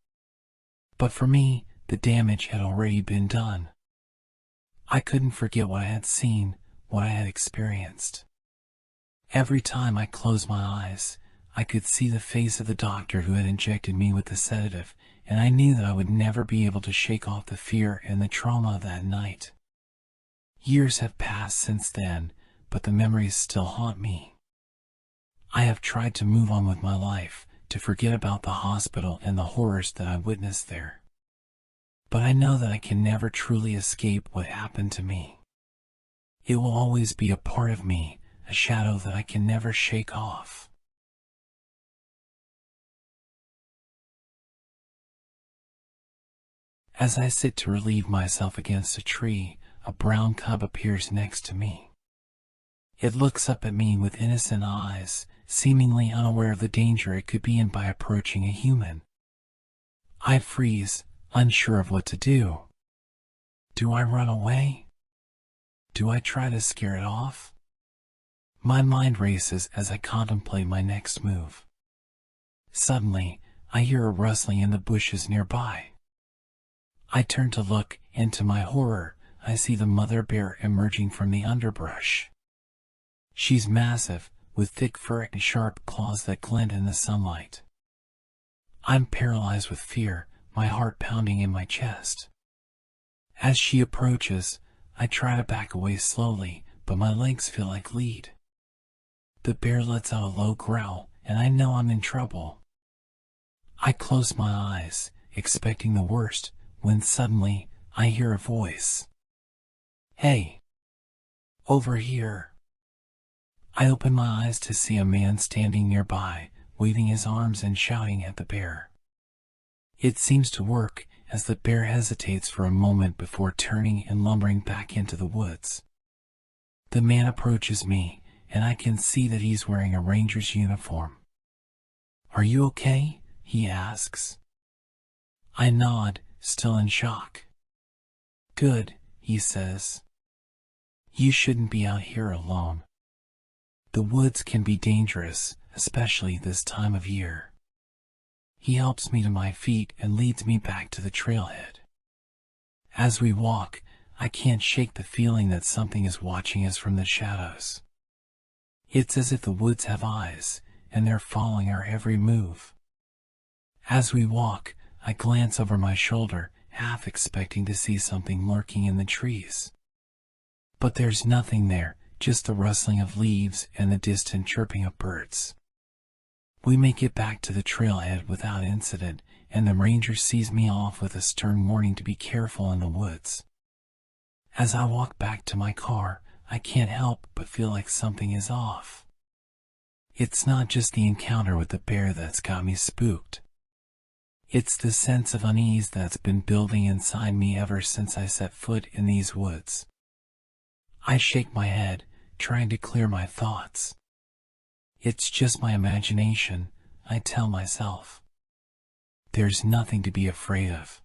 But for me, the damage had already been done. I couldn't forget what I had seen, what I had experienced. Every time I closed my eyes, I could see the face of the doctor who had injected me with the sedative, and I knew that I would never be able to shake off the fear and the trauma of that night. Years have passed since then, but the memories still haunt me. I have tried to move on with my life, to forget about the hospital and the horrors that I witnessed there. But I know that I can never truly escape what happened to me. It will always be a part of me, a shadow that I can never shake off. As I sit to relieve myself against a tree, a brown cub appears next to me. It looks up at me with innocent eyes, seemingly unaware of the danger it could be in by approaching a human. I freeze, unsure of what to do. Do I run away? Do I try to scare it off? My mind races as I contemplate my next move. Suddenly, I hear a rustling in the bushes nearby. I turn to look, and to my horror, I see the mother bear emerging from the underbrush. She's massive, with thick fur and sharp claws that glint in the sunlight. I'm paralyzed with fear, my heart pounding in my chest. As she approaches, I try to back away slowly, but my legs feel like lead. The bear lets out a low growl, and I know I'm in trouble. I close my eyes, expecting the worst, when suddenly, I hear a voice. "Hey! Over here!" I open my eyes to see a man standing nearby, waving his arms and shouting at the bear. It seems to work, as the bear hesitates for a moment before turning and lumbering back into the woods. The man approaches me, and I can see that he's wearing a ranger's uniform. "Are you okay?" he asks. I nod, still in shock. "Good," he says. "You shouldn't be out here alone. The woods can be dangerous, especially this time of year." He helps me to my feet and leads me back to the trailhead. As we walk, I can't shake the feeling that something is watching us from the shadows. It's as if the woods have eyes, and they're following our every move. As we walk, I glance over my shoulder, half expecting to see something lurking in the trees. But there's nothing there, just the rustling of leaves and the distant chirping of birds. We make it back to the trailhead without incident, and the ranger sees me off with a stern warning to be careful in the woods. As I walk back to my car, I can't help but feel like something is off. It's not just the encounter with the bear that's got me spooked. It's the sense of unease that's been building inside me ever since I set foot in these woods. I shake my head, trying to clear my thoughts. It's just my imagination, I tell myself. There's nothing to be afraid of.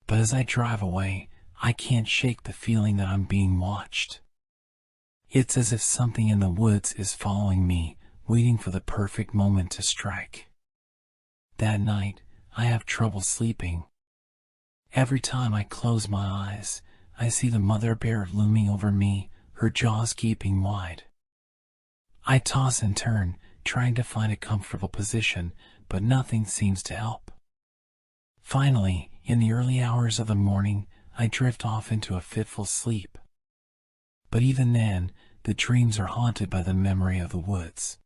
But as I drive away, I can't shake the feeling that I'm being watched. It's as if something in the woods is following me, waiting for the perfect moment to strike. That night, I have trouble sleeping. Every time I close my eyes, I see the mother bear looming over me, her jaws gaping wide. I toss and turn, trying to find a comfortable position, but nothing seems to help. Finally, in the early hours of the morning, I drift off into a fitful sleep. But even then, the dreams are haunted by the memory of the woods.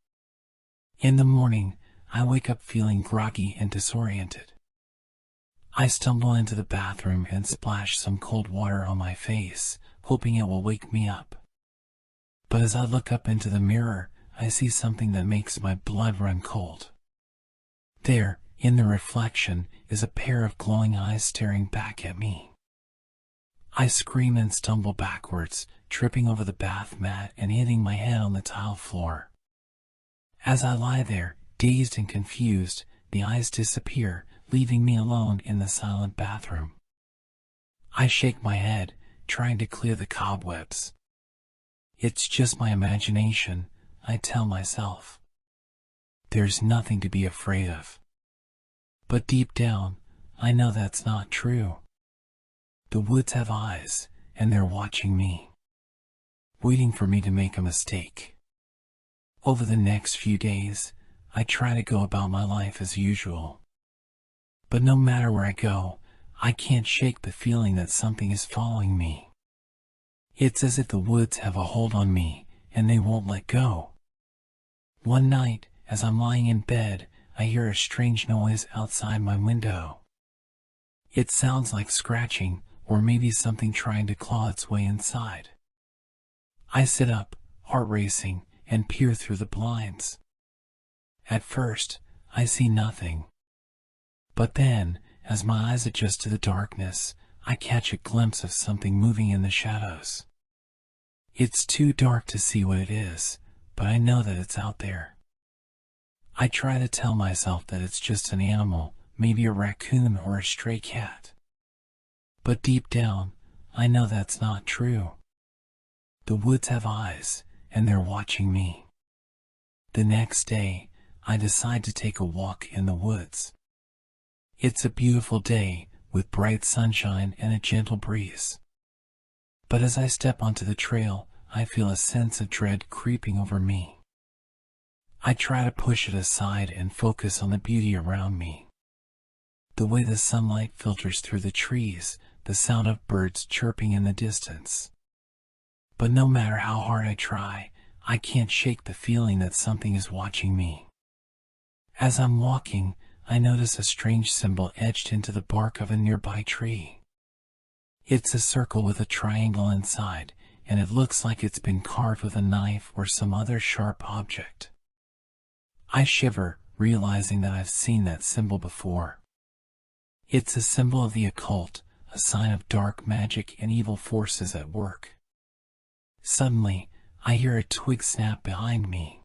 In the morning, I wake up feeling groggy and disoriented. I stumble into the bathroom and splash some cold water on my face, hoping it will wake me up. But as I look up into the mirror, I see something that makes my blood run cold. There, in the reflection, is a pair of glowing eyes staring back at me. I scream and stumble backwards, tripping over the bath mat and hitting my head on the tile floor. As I lie there, dazed and confused, the eyes disappear, leaving me alone in the silent bathroom. I shake my head, trying to clear the cobwebs. It's just my imagination, I tell myself. There's nothing to be afraid of. But deep down, I know that's not true. The woods have eyes, and they're watching me, waiting for me to make a mistake. Over the next few days, I try to go about my life as usual. But no matter where I go, I can't shake the feeling that something is following me. It's as if the woods have a hold on me, and they won't let go. One night, as I'm lying in bed, I hear a strange noise outside my window. It sounds like scratching, or maybe something trying to claw its way inside. I sit up, heart racing, and peer through the blinds. At first, I see nothing. But then, as my eyes adjust to the darkness, I catch a glimpse of something moving in the shadows. It's too dark to see what it is, but I know that it's out there. I try to tell myself that it's just an animal, maybe a raccoon or a stray cat. But deep down, I know that's not true. The woods have eyes, and they're watching me. The next day, I decide to take a walk in the woods. It's a beautiful day, with bright sunshine and a gentle breeze. But as I step onto the trail, I feel a sense of dread creeping over me. I try to push it aside and focus on the beauty around me. The way the sunlight filters through the trees, the sound of birds chirping in the distance. But no matter how hard I try, I can't shake the feeling that something is watching me. As I'm walking, I notice a strange symbol etched into the bark of a nearby tree. It's a circle with a triangle inside, and it looks like it's been carved with a knife or some other sharp object. I shiver, realizing that I've seen that symbol before. It's a symbol of the occult, a sign of dark magic and evil forces at work. Suddenly, I hear a twig snap behind me.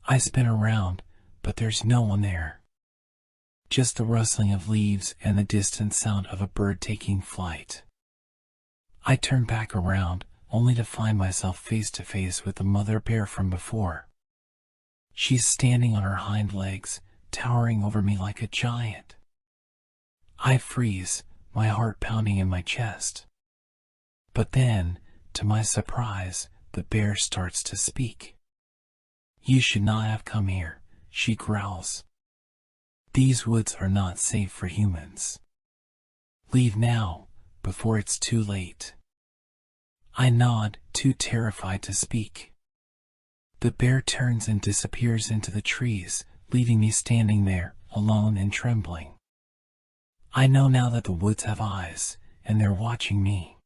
I spin around, but there's no one there. Just the rustling of leaves and the distant sound of a bird taking flight. I turn back around, only to find myself face to face with the mother bear from before. She's standing on her hind legs, towering over me like a giant. I freeze, my heart pounding in my chest. But then, to my surprise, the bear starts to speak. "You should not have come here," she growls. "These woods are not safe for humans. Leave now, before it's too late." I nod, too terrified to speak. The bear turns and disappears into the trees, leaving me standing there, alone and trembling. I know now that the woods have eyes, and they're watching me.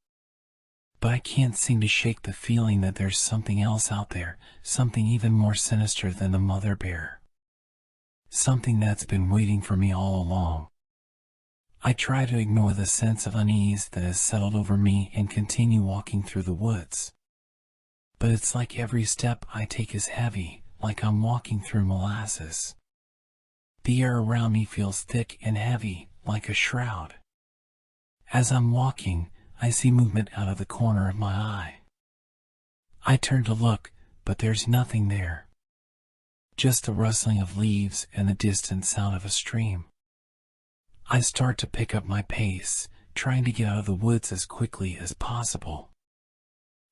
But I can't seem to shake the feeling that there's something else out there, something even more sinister than the mother bear. something that's been waiting for me all along. I try to ignore the sense of unease that has settled over me and continue walking through the woods. But it's like every step I take is heavy, like I'm walking through molasses. The air around me feels thick and heavy, like a shroud. As I'm walking, I see movement out of the corner of my eye. I turn to look, but there's nothing there. Just the rustling of leaves and the distant sound of a stream. I start to pick up my pace, trying to get out of the woods as quickly as possible.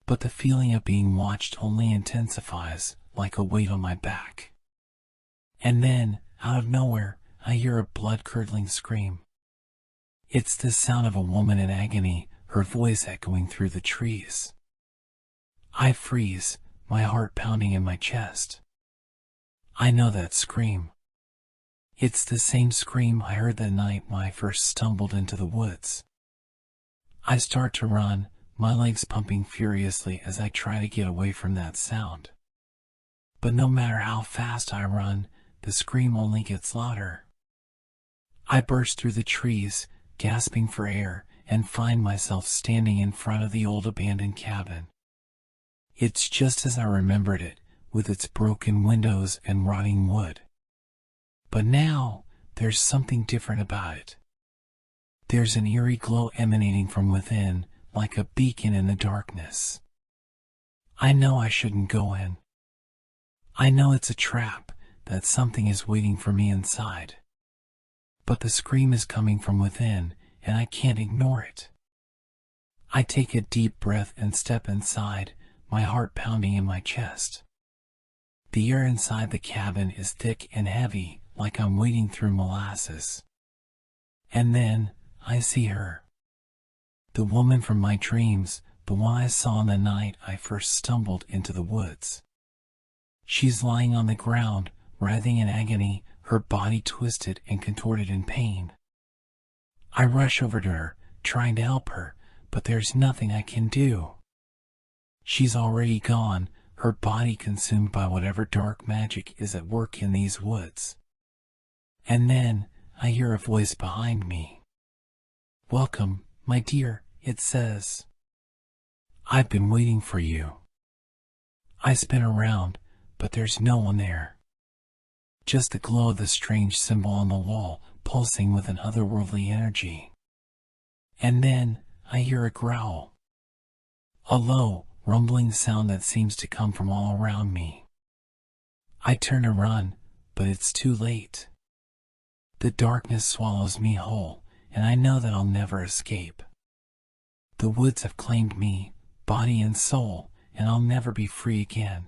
But the feeling of being watched only intensifies, like a weight on my back. And then, out of nowhere, I hear a blood-curdling scream. It's the sound of a woman in agony, her voice echoing through the trees. I freeze, my heart pounding in my chest. I know that scream. It's the same scream I heard that night when I first stumbled into the woods. I start to run, my legs pumping furiously as I try to get away from that sound. But no matter how fast I run, the scream only gets louder. I burst through the trees, gasping for air, and find myself standing in front of the old abandoned cabin. It's just as I remembered it, with its broken windows and rotting wood. But now, there's something different about it. There's an eerie glow emanating from within, like a beacon in the darkness. I know I shouldn't go in. I know it's a trap, that something is waiting for me inside. But the scream is coming from within, and I can't ignore it. I take a deep breath and step inside, my heart pounding in my chest. The air inside the cabin is thick and heavy, like I'm wading through molasses. And then, I see her. The woman from my dreams, the one I saw on the night I first stumbled into the woods. She's lying on the ground, writhing in agony, her body twisted and contorted in pain. I rush over to her, trying to help her, but there's nothing I can do. She's already gone, her body consumed by whatever dark magic is at work in these woods. And then, I hear a voice behind me. "Welcome, my dear," it says. "I've been waiting for you." I spin around, but there's no one there. Just the glow of the strange symbol on the wall, pulsing with an otherworldly energy. And then, I hear a growl. A low, rumbling sound that seems to come from all around me. I turn to run, but it's too late. The darkness swallows me whole, and I know that I'll never escape. The woods have claimed me, body and soul, and I'll never be free again.